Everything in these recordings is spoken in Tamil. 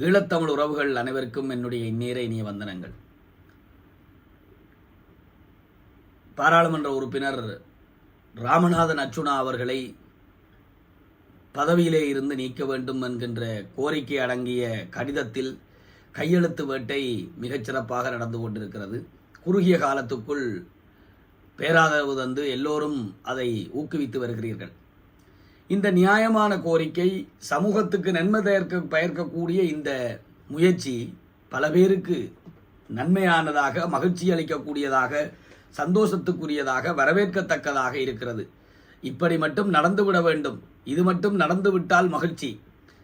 ஈழத்தமிழ் உறவுகள் அனைவருக்கும் என்னுடைய இந்நேர இனிய வந்தனங்கள். பாராளுமன்ற உறுப்பினர் ராமநாதன் அர்ச்சுனா அவர்களை பதவியிலே இருந்து நீக்க வேண்டும் என்கின்ற கோரிக்கை அடங்கிய கடிதத்தில் கையெழுத்து வேட்டை மிகச்சிறப்பாக நடந்து கொண்டிருக்கிறது. குறுகிய காலத்துக்குள் பேராதரவு தந்து எல்லோரும் அதை ஊக்குவித்து வருகிறீர்கள். இந்த நியாயமான கோரிக்கை, சமூகத்துக்கு நன்மை பயக்கக்கூடிய இந்த முயற்சி பல பேருக்கு நன்மையானதாக, மகிழ்ச்சி அளிக்கக்கூடியதாக, சந்தோஷத்துக்குரியதாக, வரவேற்கத்தக்கதாக இருக்கிறது. இப்படி மட்டும் நடந்துவிட வேண்டும், இது மட்டும் நடந்துவிட்டால் மகிழ்ச்சி.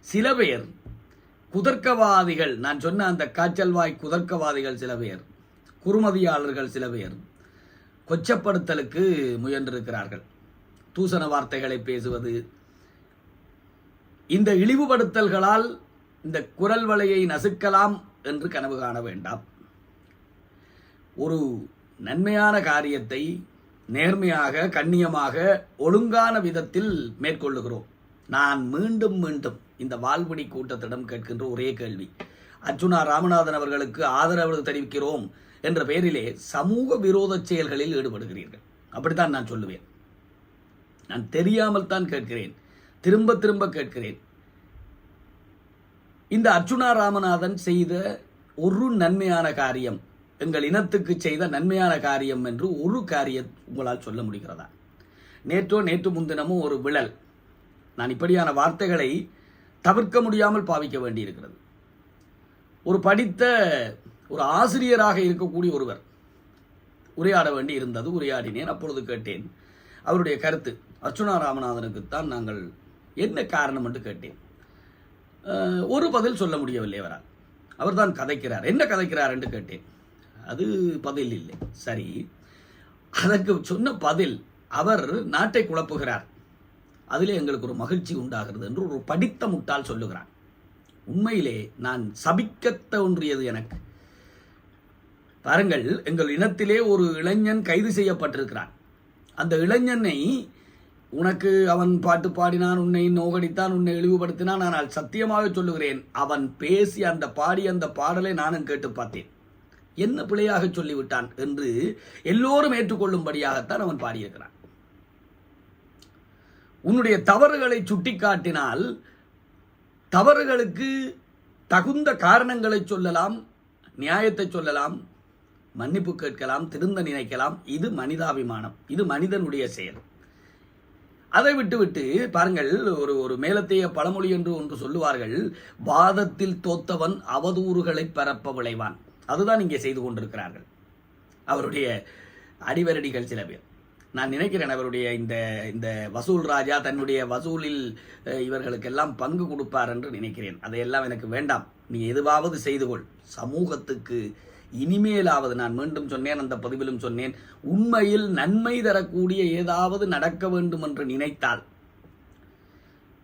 சில பேர் குதர்க்கவாதிகள், நான் சொன்ன அந்த காய்ச்சல்வாய் குதர்க்கவாதிகள் சில பேர், குறுமதியாளர்கள் சில பேர் கொச்சப்படுத்தலுக்கு முயன்றிருக்கிறார்கள். தூசண வார்த்தைகளை பேசுவது, இந்த இழிவுபடுத்தல்களால் இந்த குரல் வலையை நசுக்கலாம் என்று கனவு காண வேண்டாம். ஒரு நன்மையான காரியத்தை நேர்மையாக, கண்ணியமாக, ஒழுங்கான விதத்தில் மேற்கொள்ளுகிறோம். நான் மீண்டும் மீண்டும் இந்த வாழ்வடி கூட்டத்திடம் கேட்கின்ற ஒரே கேள்வி, அர்ச்சுனா ராமநாதன் அவர்களுக்கு ஆதரவு தெரிவிக்கிறோம் என்ற பெயரிலே சமூக விரோத செயல்களில் ஈடுபடுகிறீர்கள். அப்படித்தான் நான் சொல்லுவேன். நான் தெரியாமல் தான் கேட்கிறேன், திரும்ப திரும்ப கேட்கிறேன். இந்த அர்ச்சுனா ராமநாதன் செய்த ஒரு நன்மையான காரியம், எங்கள் இனத்துக்கு செய்த நன்மையான காரியம் என்று ஒரு காரியம் உங்களால் சொல்ல முடிகிறதா? நேற்று முன்தினமும் ஒரு விழல். நான் இப்படியான வார்த்தைகளை தவிர்க்க முடியாமல் பாவிக்க வேண்டியிருக்கிறது. ஒரு படித்த ஒரு ஆசிரியராக இருக்கக்கூடிய ஒருவர் உரையாட வேண்டி இருந்தது. உரையாடினேன். அப்பொழுது கேட்டேன் அவருடைய கருத்து. அர்ச்சுனா ராமநாதனுக்குத்தான் நாங்கள் என்ன காரணம் என்று கேட்டேன். ஒரு பதில் சொல்ல முடியவில்லை அவரால். அவர் தான் கதைக்கிறார். என்ன கதைக்கிறார் என்று கேட்டேன். அது பதில் இல்லை. சரி, அதற்கு சொன்ன பதில், அவர் நாட்டை குழப்புகிறார், அதிலே எங்களுக்கு ஒரு மகிழ்ச்சி உண்டாகிறது என்று ஒரு படித்த முட்டாள் சொல்லுகிறார். உண்மையிலே நான் சபிக்க தோன்றியது எனக்கு. பாருங்கள், எங்கள் இனத்திலே ஒரு இளைஞன் கைது செய்யப்பட்டிருக்கிறான். அந்த இளைஞனை, உனக்கு அவன் பாட்டு பாடினான், உன்னை நோகடித்தான், உன்னை இழிவுபடுத்தினான். ஆனால் சத்தியமாக சொல்லுகிறேன், அவன் பேசி அந்த பாடிய அந்த பாடலை நானும் கேட்டு பார்த்தேன். என்ன பிழையாக சொல்லிவிட்டான் என்று எல்லோரும் ஏற்றுக்கொள்ளும்படியாகத்தான் அவன் பாடியிருக்கிறான். உன்னுடைய தவறுகளை சுட்டிக்காட்டினால் தவறுகளுக்கு தகுந்த காரணங்களை சொல்லலாம், நியாயத்தை சொல்லலாம், மன்னிப்பு கேட்கலாம், திருந்த நினைக்கலாம். இது மனிதாபிமானம், இது மனிதனுடைய செயல். அதை விட்டுவிட்டு பாருங்கள், ஒரு மேலத்தைய பழமொழி என்று ஒன்று சொல்லுவார்கள், வாதத்தில் தோத்தவன் அவதூறுகளை பரப்ப விளைவான். அதுதான் இங்கே செய்து கொண்டிருக்கிறார்கள் அவருடைய அடிவரடிகள் சில பேர். நான் நினைக்கிறேன் அவருடைய இந்த வசூல் ராஜா தன்னுடைய வசூலில் இவர்களுக்கெல்லாம் பங்கு கொடுப்பார் என்று நினைக்கிறேன். அதையெல்லாம் எனக்கு வேண்டாம். நீ எதுவாவது செய்து கொள். சமூகத்துக்கு இனிமேலாவது, நான் மீண்டும் சொன்னேன், அந்த பதிவிலும் சொன்னேன், உண்மையில் நன்மை தரக்கூடிய ஏதாவது நடக்க வேண்டும் என்று நினைத்தால்,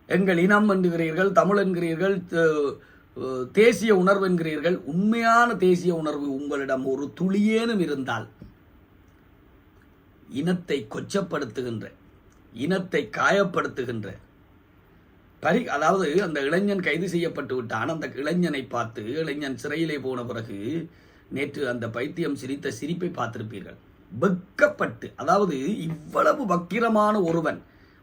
எங்கள் இனம் என்கிறீர்கள், தமிழ் என்கிறீர்கள், தேசிய உணர்வு என்கிறீர்கள், உண்மையான தேசிய உணர்வு உங்களிடம் ஒரு துளியேனும் இருந்தால், இனத்தை கொச்சப்படுத்துகின்ற, இனத்தை காயப்படுத்துகின்ற அதாவது அந்த இளைஞன் கைது செய்யப்பட்டு விட்டான். அந்த இளைஞனை பார்த்து, இளைஞன் சிறையிலே போன பிறகு நேற்று அந்த பைத்தியம் சிரித்த சிரிப்பை பார்த்திருப்பீர்கள். வெட்கப்பட்டு, அதாவது இவ்வளவு வக்கிரமான ஒருவன்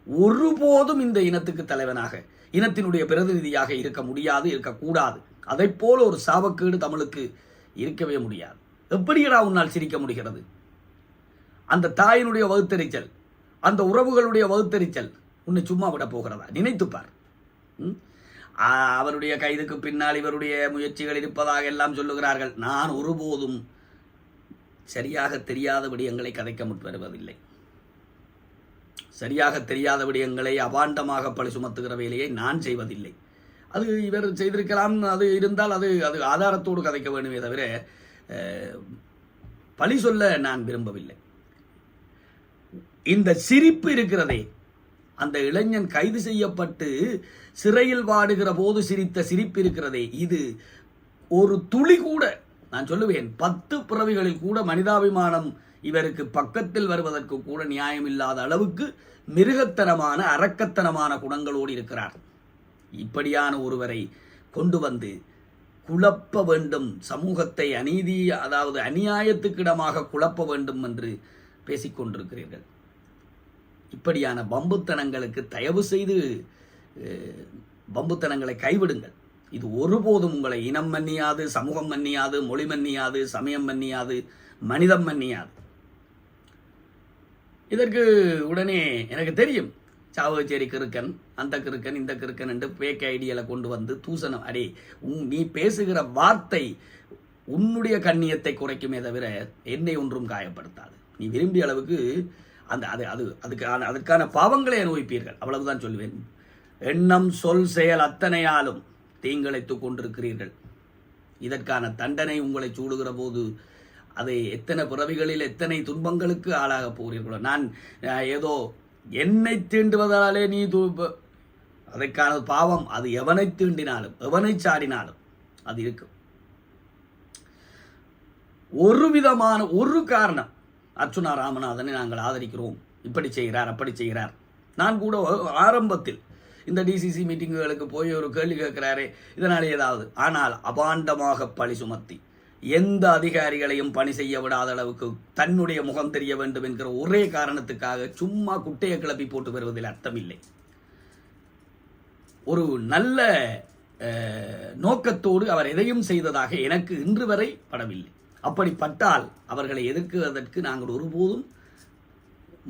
ஒருபோதும் இந்த இனத்துக்கு தலைவனாக, இனத்தினுடைய பிரதிநிதியாக இருக்க முடியாது, இருக்கக்கூடாது. அதை போல ஒரு சாபக்கேடு தமிழுக்கு இருக்கவே முடியாது. எப்படியடா உன்னால் சிரிக்க முடிகிறது? அந்த தாயினுடைய வகுத்தறிச்சல், அந்த உறவுகளுடைய வகுத்தறிச்சல் உன்னை சும்மா விட போகிறதா? நினைத்துப்பார். அவருடைய கைதுக்கு பின்னால் இவருடைய முயற்சிகள் இருப்பதாக எல்லாம் சொல்லுகிறார்கள். நான் ஒருபோதும் சரியாக தெரியாத விடயங்களை கதைக்க முற்படுவதில்லை. சரியாக தெரியாத விடயங்களை அபாண்டமாக பழி சுமத்துகிற வேலையை நான் செய்வதில்லை. அது இவர் செய்திருக்கலாம், அது இருந்தால் அது ஆதாரத்தோடு கதைக்க வேண்டுமே தவிர பழி சொல்ல நான் விரும்பவில்லை. இந்த சிரிப்பு இருக்கிறதே, அந்த இளைஞன் கைது செய்யப்பட்டு சிறையில் வாடுகிற போது சிரித்த சிரிப்பு இருக்கிறதே, இது ஒரு துளி கூட, நான் சொல்லுவேன் 10 பிறவிகளில் கூட மனிதாபிமானம் இவருக்கு பக்கத்தில் வருவதற்கு கூட நியாயம் இல்லாத அளவுக்கு மிருகத்தனமான, அரக்கத்தனமான குணங்களோடு இருக்கிறார். இப்படியான ஒருவரை கொண்டு வந்து குழப்ப வேண்டும், சமூகத்தை அநியாயத்துக்கிடமாக குழப்ப வேண்டும் என்று பேசிக்கொண்டிருக்கிறீர்கள். இப்படியான பம்புத்தனங்களுக்கு தயவு செய்து பம்புத்தனங்களை கைவிடுங்கள். இது ஒருபோதும் உங்களை இனம் மன்னியாது, சமூகம் மன்னியாது, மொழி மன்னியாது, சமயம் மன்னியாது, மனிதம் மன்னியாது. இதற்கு உடனே எனக்கு தெரியும், சாவகச்சேரி கிறுக்கன், அந்த கிறுக்கன், இந்த கிறுக்கன் என்று பேக் ஐடியால கொண்டு வந்து தூசணம். அடே, நீ பேசுகிற வார்த்தை உன்னுடைய கண்ணியத்தை குறைக்குமே தவிர என்னை ஒன்றும் காயப்படுத்தாது. நீ விரும்பிய அளவுக்கு அதுக்கான பாவங்களை அனுபவிப்பீர்கள், அவ்வளவுதான் சொல்லுவேன். எண்ணம் சொல் செயல் அத்தனையாலும் தீங்கிழைத்துக் கொண்டிருக்கிறீர்கள். இதற்கான தண்டனை உங்களை சூடுகிற போது அதை எத்தனை பிறவிகளில் எத்தனை துன்பங்களுக்கு ஆளாக போகிறீர்களோ. நான் ஏதோ என்னை தீண்டுவதாலே நீ அதற்கான பாவம் அது எவனை தீண்டினாலும் எவனை சாடினாலும் அது இருக்கும். ஒரு விதமான ஒரு காரணம், அர்ச்சுனா ராமநாதனை நாங்கள் ஆதரிக்கிறோம், இப்படி செய்கிறார் அப்படி செய்கிறார். நான் கூட ஆரம்பத்தில் இந்த டிசிசி மீட்டிங்குகளுக்கு போய் ஒரு கேள்வி கேட்கிறாரே இதனால் ஏதாவது, ஆனால் அபாண்டமாக பழி சுமத்தி எந்த அதிகாரிகளையும் பணி செய்ய விடாத அளவுக்கு தன்னுடைய முகம் தெரிய வேண்டும் என்கிற ஒரே காரணத்துக்காக சும்மா குட்டையை கிளப்பி போட்டு வருவதில் அர்த்தமில்லை. ஒரு நல்ல நோக்கத்தோடு அவர் எதையும் செய்ததாக எனக்கு இன்று வரை படவில்லை. அப்படிப்பட்டால் அவர்களை எதிர்க்குவதற்கு நாங்கள் ஒருபோதும்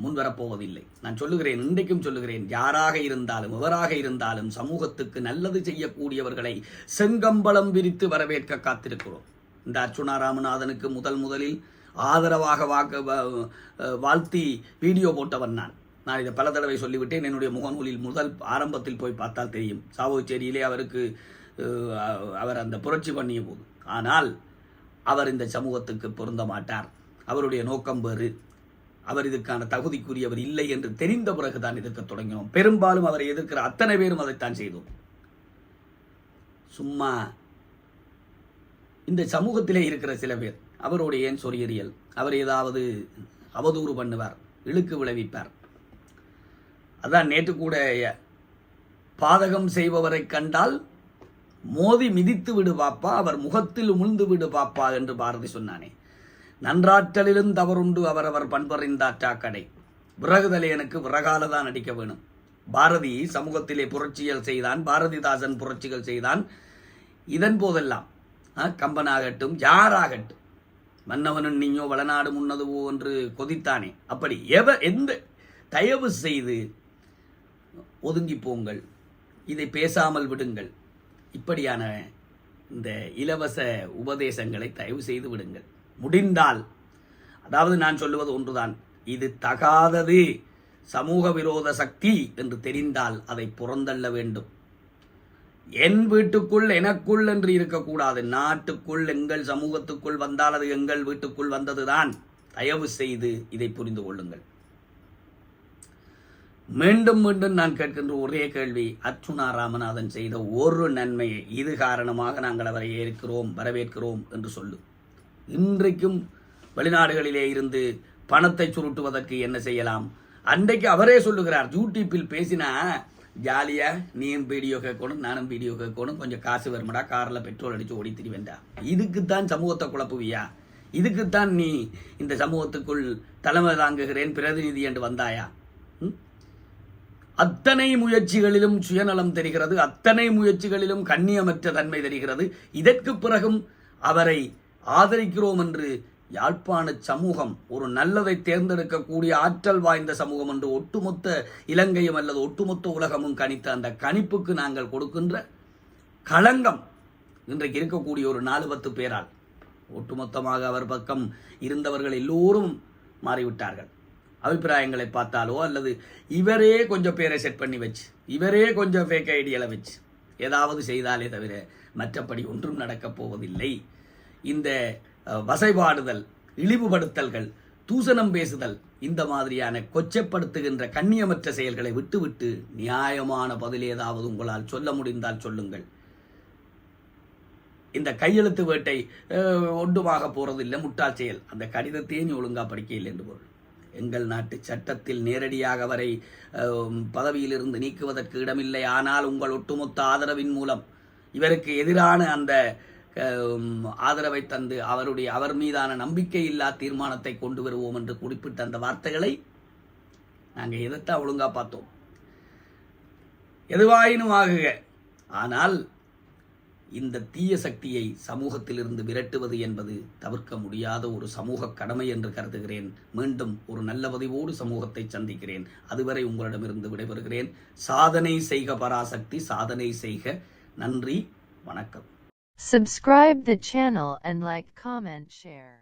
முன்வரப்போவதில்லை. நான் சொல்லுகிறேன், இன்றைக்கும் சொல்லுகிறேன், யாராக இருந்தாலும் எவராக இருந்தாலும் சமூகத்துக்கு நல்லது செய்யக்கூடியவர்களை செங்கம்பளம் விரித்து வரவேற்க காத்திருக்கிறோம். இந்த அர்ச்சுனா ராமநாதனுக்கு முதலில் ஆதரவாக வாழ்த்தி வீடியோ போட்டவன் நான் இதை பல தடவை சொல்லிவிட்டேன். என்னுடைய முகநூலில் ஆரம்பத்தில் போய் பார்த்தால் தெரியும். சாவகச்சேரியிலே அவர் அந்த புரட்சி பண்ணிய போது. ஆனால் அவர் இந்த சமூகத்துக்கு பொருந்த மாட்டார், அவருடைய நோக்கம் வேறு, அவர் இதுக்கான தகுதிக்குரியவர் இல்லை என்று தெரிந்த பிறகுதான் எதிர்க்க தொடங்கினோம். பெரும்பாலும் அவரை எதிர்க்கிற அத்தனை பேரும் அதைத்தான் செய்தோம். சும்மா இந்த சமூகத்திலே இருக்கிற சில பேர் அவரோடு ஏன் சொரியறியல், அவர் ஏதாவது அவதூறு பண்ணுவார், இழுக்கு விளைவிப்பார். அதான் நேற்று கூட பாதகம் செய்பவரை கண்டால் மோதி மிதித்து விடு பாப்பா, அவர் முகத்தில் உமிழ்ந்து விடு பாப்பா என்று பாரதி சொன்னானே. நன்றாற்றலிலும் தவறுண்டு அவரவர் பண்பறிந்தாற்றா கடை, விறகுதலையனுக்கு விறகாலதான் அடிக்க வேணும். பாரதி சமூகத்திலே புரட்சிகள் செய்தான், பாரதிதாசன் புரட்சிகள் செய்தான். இதன் போதெல்லாம் கம்பனாகட்டும் யாராகட்டும் மன்னவனும் நீயோ வளநாடு முன்னதுவோ என்று கொதித்தானே, அப்படி எந்த தயவு செய்து ஒதுங்கி போங்கள், இதை பேசாமல் விடுங்கள். இப்படியான இந்த இலவச உபதேசங்களை தயவு செய்து விடுங்கள். முடிந்தால், அதாவது நான் சொல்லுவது ஒன்றுதான், இது தகாதது, சமூக விரோத சக்தி என்று தெரிந்தால் அதை புறந்தள்ள வேண்டும். என் வீட்டுக்குள் எனக்குள் என்று இருக்கக்கூடாது. நாட்டுக்குள் எங்கள் சமூகத்துக்குள் வந்தால் அது எங்கள் வீட்டுக்குள் வந்ததுதான். தயவு செய்து இதை புரிந்து கொள்ளுங்கள். மீண்டும் மீண்டும் நான் கேட்கின்ற ஒரே கேள்வி, அர்ச்சுனா ராமநாதன் செய்த ஒரு நன்மையை இது காரணமாக நாங்கள் அவரை ஏற்கிறோம் வரவேற்கிறோம் என்று சொல்லு. இன்றைக்கும் வெளிநாடுகளிலே இருந்து பணத்தை சுருட்டுவதற்கு என்ன செய்யலாம்? அன்றைக்கு அவரே சொல்லுகிறார், யூடியூப்பில் பேசினா ஜாலியா நீயும் வீடியோ கேட்கணும் நானும் வீடியோ கேட்கணும், கொஞ்சம் காசு வருமாடா, காரில் பெட்ரோல் அடித்து ஓடி திரிவேண்டா. இதுக்குத்தான் சமூகத்தை குழப்புவியா? இதுக்குத்தான் நீ இந்த சமூகத்துக்குள் தலைமை தாங்குகிறேன் பிரதிநிதி என்று வந்தாயா? அத்தனை முயற்சிகளிலும் சுயநலம் தெரிகிறது, அத்தனை முயற்சிகளிலும் கண்ணியமற்ற தன்மை தெரிகிறது. இதற்கு பிறகும் அவரை ஆதரிக்கிறோம் என்று யாழ்ப்பாண சமூகம், ஒரு நல்லதை தேர்ந்தெடுக்கக்கூடிய ஆற்றல் வாய்ந்த சமூகம் என்று ஒட்டுமொத்த இலங்கையும் அல்லது ஒட்டுமொத்த உலகமும் கணித்த அந்த கணிப்புக்கு நாங்கள் கொடுக்கின்ற களங்கம் இன்றைக்கு இருக்கக்கூடிய ஒரு 4-10 பேரால் ஒட்டுமொத்தமாக அவர் பக்கம் இருந்தவர்கள் எல்லோரும் மாறிவிட்டார்கள். அபிப்பிராயங்களை பார்த்தாலோ அல்லது இவரே கொஞ்சம் பேரை செட் பண்ணி வச்சு இவரே கொஞ்சம் ஃபேக் ஐடியால வச்சு ஏதாவது செய்தாலே தவிர மற்றபடி ஒன்றும் நடக்கப் போவதில்லை. இந்த வசைபாடுதல், இழிவுபடுத்தல்கள், தூசணம் பேசுதல், இந்த மாதிரியான கொச்சைப்படுத்துகின்ற கண்ணியமற்ற செயல்களை விட்டுவிட்டு நியாயமான பதில் ஏதாவது உங்களால் சொல்ல முடிந்தால் சொல்லுங்கள். இந்த கையெழுத்து வேட்டை ஒன்றுமாக போறதில்லை, முட்டாள் செயல். அந்த கடிதத்தையே நீ ஒழுங்கா படிக்க இல்லை என்று பொருள். எங்கள் நாட்டு சட்டத்தில் நேரடியாக அவரை பதவியிலிருந்து நீக்குவதற்கு இடமில்லை. ஆனால் உங்கள் ஒட்டுமொத்த ஆதரவின் மூலம் இவருக்கு எதிரான அந்த ஆதரவை தந்து அவர் மீதான நம்பிக்கையில்லா தீர்மானத்தை கொண்டு வருவோம் என்று குறிப்பிட்ட அந்த வார்த்தைகளை நாங்கள் எதைத்தான் ஒழுங்கா பார்த்தோம். எதுவாயினும் ஆகுக, ஆனால் இந்த தீய சக்தியை சமூகத்திலிருந்து விரட்டுவது என்பது தவிர்க்க முடியாத ஒரு சமூக கடமை என்று கருதுகிறேன். மீண்டும் ஒரு நல்ல பதிவோடு சமூகத்தை சந்திக்கிறேன். அதுவரை உங்களிடமிருந்து விடைபெறுகிறேன். சாதனை செய்க பராசக்தி, சாதனை செய்க. நன்றி, வணக்கம். Subscribe the channel and like, comment, share.